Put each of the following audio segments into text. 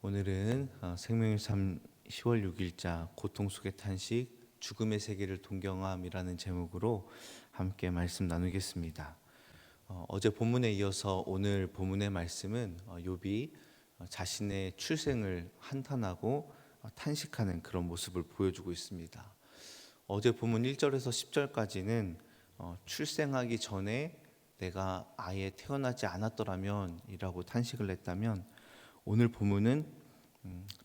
오늘은 생명의 삶 10월 6일자 고통 속의 탄식 죽음의 세계를 동경함이라는 제목으로 함께 말씀 나누겠습니다. 어제 본문에 이어서 오늘 본문의 말씀은 욥이 자신의 출생을 한탄하고 탄식하는 그런 모습을 보여주고 있습니다. 어제 본문 1절에서 10절까지는 출생하기 전에 내가 아예 태어나지 않았더라면 이라고 탄식을 했다면, 오늘 본문은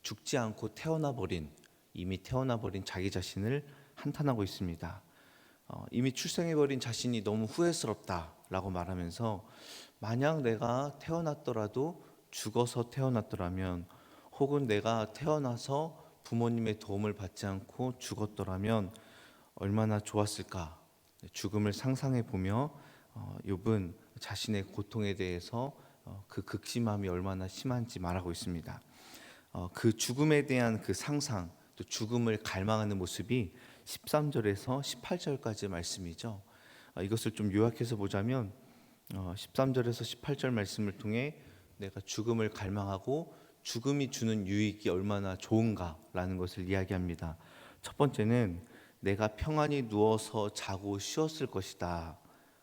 죽지 않고 이미 태어나버린 자기 자신을 한탄하고 있습니다. 이미 출생해버린 자신이 너무 후회스럽다라고 말하면서, 만약 내가 태어났더라도 죽어서 태어났더라면, 혹은 내가 태어나서 부모님의 도움을 받지 않고 죽었더라면 얼마나 좋았을까. 죽음을 상상해 보며 욥은 자신의 고통에 대해서 그 극심함이 얼마나 심한지 말하고 있습니다. 그 죽음에 대한 그 상상, 또 죽음을 갈망하는 모습이 13절에서 18절까지 말씀이죠. 이것을 좀 요약해서 보자면 13절에서 18절 말씀을 통해 내가 죽음을 갈망하고 죽음이 주는 유익이 얼마나 좋은가라는 것을 이야기합니다. 첫 번째는 내가 평안히 누워서 자고 쉬었을 것이다.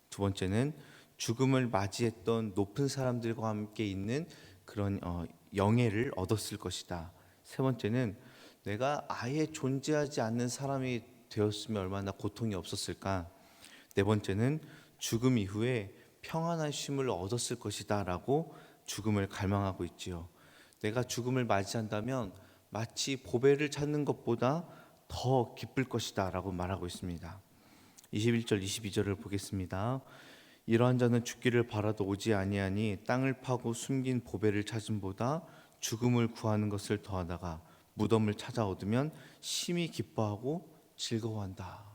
두 번째는 죽음을 맞이했던 높은 사람들과 함께 있는 그런 영예를 얻었을 것이다. 세 번째는 내가 아예 존재하지 않는 사람이 되었으면 얼마나 고통이 없었을까. 네 번째는 죽음 이후에 평안한 쉼을 얻었을 것이다 라고 죽음을 갈망하고 있지요. 내가 죽음을 맞이한다면 마치 보배를 찾는 것보다 더 기쁠 것이다 라고 말하고 있습니다. 21절 22절을 보겠습니다. 이러한 자는 죽기를 바라도 오지 아니하니 땅을 파고 숨긴 보배를 찾음보다 죽음을 구하는 것을 더하다가 무덤을 찾아 얻으면 심히 기뻐하고 즐거워한다.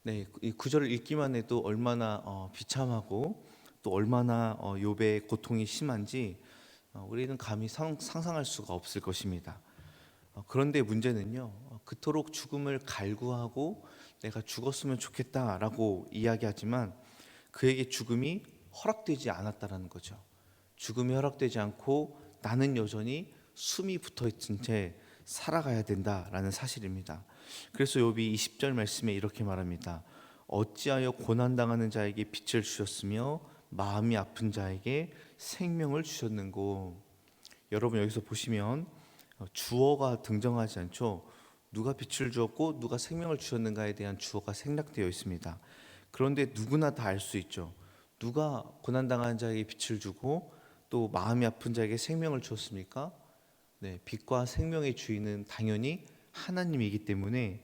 네, 이 구절을 읽기만 해도 얼마나 비참하고 또 얼마나 욥의 고통이 심한지 우리는 감히 상상할 수가 없을 것입니다. 그런데 문제는요, 그토록 죽음을 갈구하고 내가 죽었으면 좋겠다라고 이야기하지만 그에게 죽음이 허락되지 않았다라는 거죠. 죽음이 허락되지 않고 나는 여전히 숨이 붙어있은 채 살아가야 된다라는 사실입니다. 그래서 욥이 20절 말씀에 이렇게 말합니다. 어찌하여 고난당하는 자에게 빛을 주셨으며 마음이 아픈 자에게 생명을 주셨는고. 여러분, 여기서 보시면 주어가 등장하지 않죠. 누가 빛을 주었고 누가 생명을 주셨는가에 대한 주어가 생략되어 있습니다. 그런데 누구나 다 알 수 있죠. 누가 고난당한 자에게 빛을 주고 또 마음이 아픈 자에게 생명을 주었습니까? 네, 빛과 생명의 주인은 당연히 하나님이기 때문에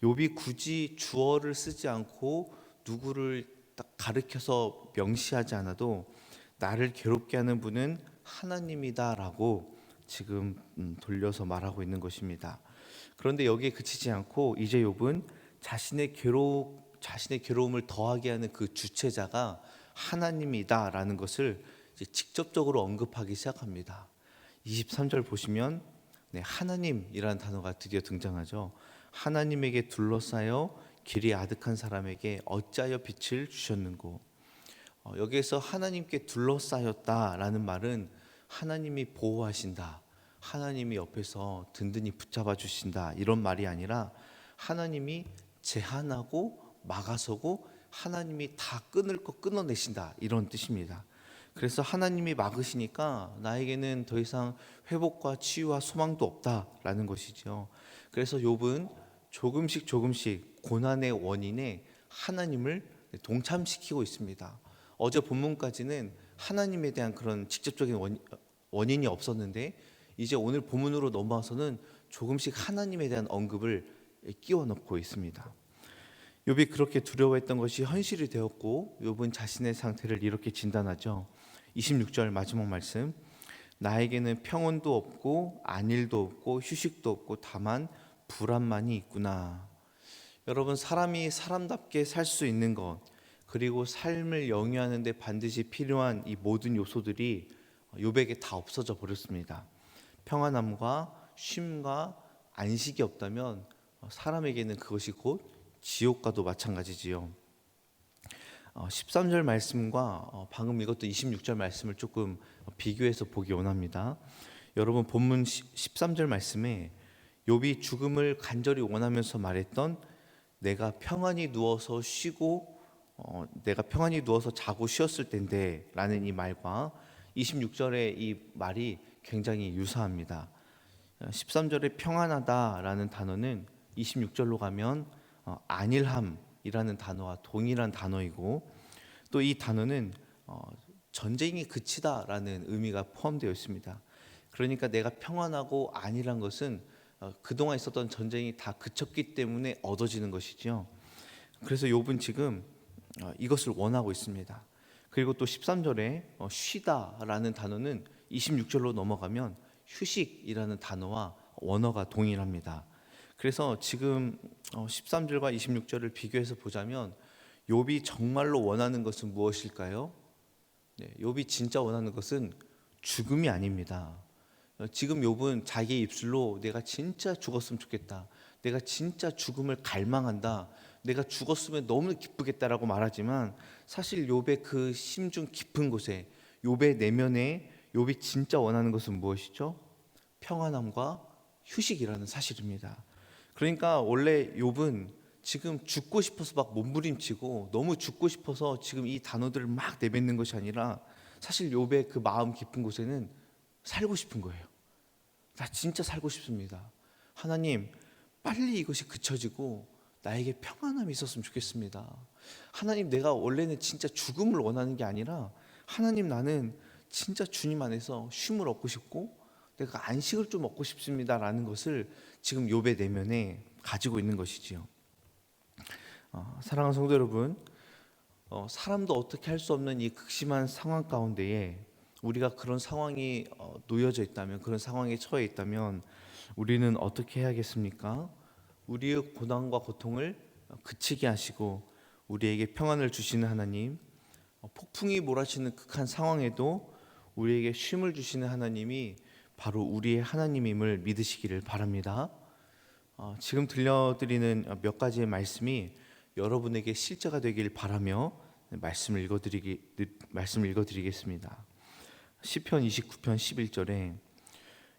욥이 굳이 주어를 쓰지 않고 누구를 딱 가르쳐서 명시하지 않아도 나를 괴롭게 하는 분은 하나님이다라고 지금 돌려서 말하고 있는 것입니다. 그런데 여기에 그치지 않고 이제 욥은 자신의 괴로움을 더하게 하는 그 주체자가 하나님이다라는 것을 이제 직접적으로 언급하기 시작합니다. 23절 보시면 하나님이라는 단어가 드디어 등장하죠. 하나님에게 둘러싸여 길이 아득한 사람에게 어찌하여 빛을 주셨는고. 여기에서 하나님께 둘러싸였다라는 말은 하나님이 보호하신다, 하나님이 옆에서 든든히 붙잡아 주신다, 이런 말이 아니라 하나님이 제한하고 막아서고 하나님이 다 끊을 거 끊어내신다, 이런 뜻입니다. 그래서 하나님이 막으시니까 나에게는 더 이상 회복과 치유와 소망도 없다라는 것이죠. 그래서 욥은 조금씩 고난의 원인에 하나님을 동참시키고 있습니다. 어제 본문까지는 하나님에 대한 그런 직접적인 원인이 없었는데 이제 오늘 본문으로 넘어와서는 조금씩 하나님에 대한 언급을 끼워 넣고 있습니다. 욥이 그렇게 두려워했던 것이 현실이 되었고, 욥은 자신의 상태를 이렇게 진단하죠. 26절 마지막 말씀. 나에게는 평온도 없고 안일도 없고 휴식도 없고 다만 불안만이 있구나. 여러분, 사람이 사람답게 살 수 있는 것, 그리고 삶을 영위하는 데 반드시 필요한 이 모든 요소들이 욥에게 다 없어져 버렸습니다. 평안함과 쉼과 안식이 없다면 사람에게는 그것이 곧 지옥과도 마찬가지지요. 13절 말씀과 방금 읽었던 26절 말씀을 조금 비교해서 보기 원합니다. 여러분 본문 13절 말씀에 욥이 죽음을 간절히 원하면서 말했던 내가 평안히 누워서 쉬고 내가 평안히 누워서 자고 쉬었을 텐데 라는 이 말과 26절의 이 말이 굉장히 유사합니다. 13절에 평안하다라는 단어는 26절로 가면 안일함이라는 단어와 동일한 단어이고, 또 이 단어는 전쟁이 그치다라는 의미가 포함되어 있습니다. 그러니까 내가 평안하고 안일한 것은 그동안 있었던 전쟁이 다 그쳤기 때문에 얻어지는 것이죠. 그래서 욥은 지금 이것을 원하고 있습니다. 그리고 또 13절에 쉬다라는 단어는 26절로 넘어가면 휴식이라는 단어와 원어가 동일합니다. 그래서 지금 13절과 26절을 비교해서 보자면 욥이 정말로 원하는 것은 무엇일까요? 네, 욥이 진짜 원하는 것은 죽음이 아닙니다. 지금 욥은 자기의 입술로 내가 진짜 죽었으면 좋겠다, 내가 진짜 죽음을 갈망한다, 내가 죽었으면 너무 기쁘겠다라고 말하지만 사실 욥의 그 심중 깊은 곳에, 욥의 내면에 욥이 진짜 원하는 것은 무엇이죠? 평안함과 휴식이라는 사실입니다. 그러니까 원래 욥은 지금 죽고 싶어서 막 몸부림치고 너무 죽고 싶어서 지금 이 단어들을 막 내뱉는 것이 아니라 사실 욥의 그 마음 깊은 곳에는 살고 싶은 거예요. 나 진짜 살고 싶습니다. 하나님, 빨리 이것이 그쳐지고 나에게 평안함이 있었으면 좋겠습니다. 하나님, 내가 원래는 진짜 죽음을 원하는 게 아니라 하나님, 나는 진짜 주님 안에서 쉼을 얻고 싶고 내가 안식을 좀 얻고 싶습니다라는 것을 지금 욥의 내면에 가지고 있는 것이지요. 사랑하는 성도 여러분, 사람도 어떻게 할 수 없는 이 극심한 상황 가운데에 우리가 그런 상황이 놓여져 있다면, 그런 상황에 처해 있다면 우리는 어떻게 해야겠습니까? 우리의 고난과 고통을 그치게 하시고 우리에게 평안을 주시는 하나님, 폭풍이 몰아치는 극한 상황에도 우리에게 쉼을 주시는 하나님이 바로 우리의 하나님임을 믿으시기를 바랍니다. 지금 들려드리는 몇 가지의 말씀이 여러분에게 실제가 되길 바라며 말씀을 읽어드리겠습니다. 시편 29편 11절에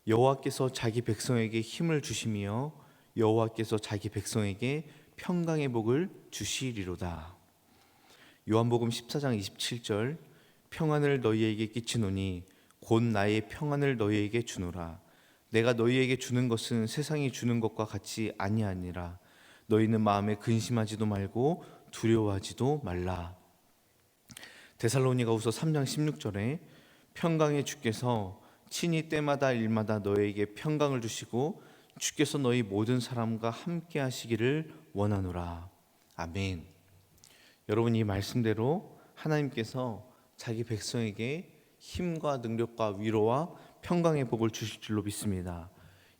여호와께서 자기 백성에게 힘을 주시며 여호와께서 자기 백성에게 평강의 복을 주시리로다. 요한복음 14장 27절 평안을 너희에게 끼치노니 곧 나의 평안을 너희에게 주노라. 내가 너희에게 주는 것은 세상이 주는 것과 같이 아니하니라. 너희는 마음에 근심하지도 말고 두려워하지도 말라. 데살로니가후서 3장 16절에 평강의 주께서 친히 때마다 일마다 너희에게 평강을 주시고 주께서 너희 모든 사람과 함께 하시기를 원하노라. 아멘. 여러분, 이 말씀대로 하나님께서 자기 백성에게 힘과 능력과 위로와 평강의 복을 주실 줄로 믿습니다.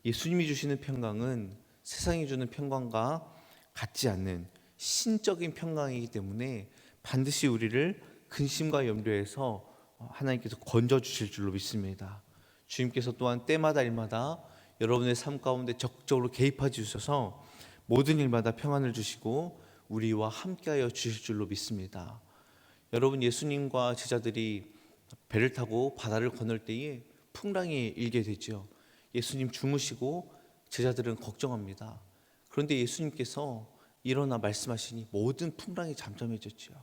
예수님이 주시는 평강은 세상이 주는 평강과 같지 않는 신적인 평강이기 때문에 반드시 우리를 근심과 염려에서 하나님께서 건져 주실 줄로 믿습니다. 주님께서 또한 때마다 일마다 여러분의 삶 가운데 적극적으로 개입해 주셔서 모든 일마다 평안을 주시고 우리와 함께하여 주실 줄로 믿습니다. 여러분, 예수님과 제자들이 배를 타고 바다를 건널 때에 풍랑이 일게 되죠. 예수님 주무시고 제자들은 걱정합니다. 그런데 예수님께서 일어나 말씀하시니 모든 풍랑이 잠잠해졌죠.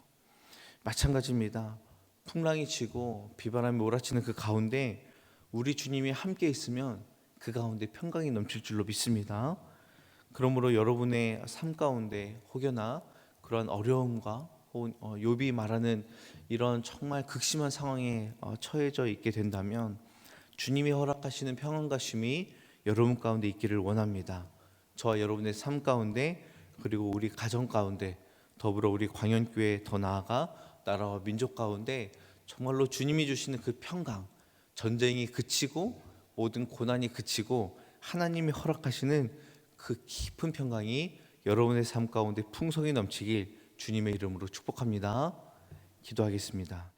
마찬가지입니다. 풍랑이 치고 비바람이 몰아치는 그 가운데 우리 주님이 함께 있으면 그 가운데 평강이 넘칠 줄로 믿습니다. 그러므로 여러분의 삶 가운데 혹여나 그런 어려움과 혹은 욥이 말하는 이런 정말 극심한 상황에 처해져 있게 된다면 주님이 허락하시는 평안과 쉼이 여러분 가운데 있기를 원합니다. 저와 여러분의 삶 가운데, 그리고 우리 가정 가운데, 더불어 우리 광연교회, 더 나아가 나라와 민족 가운데 정말로 주님이 주시는 그 평강, 전쟁이 그치고 모든 고난이 그치고 하나님이 허락하시는 그 깊은 평강이 여러분의 삶 가운데 풍성히 넘치길 주님의 이름으로 축복합니다. 기도하겠습니다.